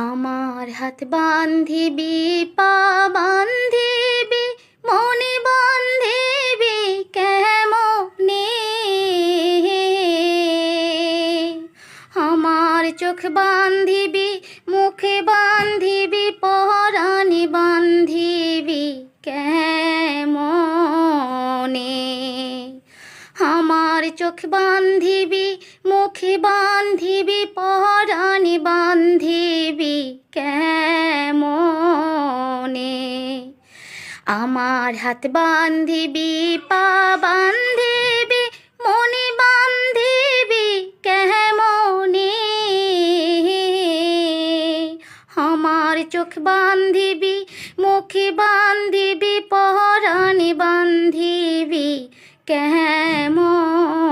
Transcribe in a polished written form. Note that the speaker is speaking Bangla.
আমার হাত বান্ধিবি, পা বান্ধিবি, মনে বান্ধিবি কেমনে? আমার চোখ বান্ধিবি, মুখে বান্ধিবি, পরাণে বান্ধিবি কেমনে? আমার চোখ বান্ধিবি, মুখে বান্ধিবি, পরাণে বান্ধিবি কেমনে? আমার হাত বান্ধিবি, পা বান্ধিবি, মনে বান্ধিবি কেমনে? আমার চোখ বান্ধিবি, মুখে বান্ধিবি, পরাণে বান্ধিবি কেমনে?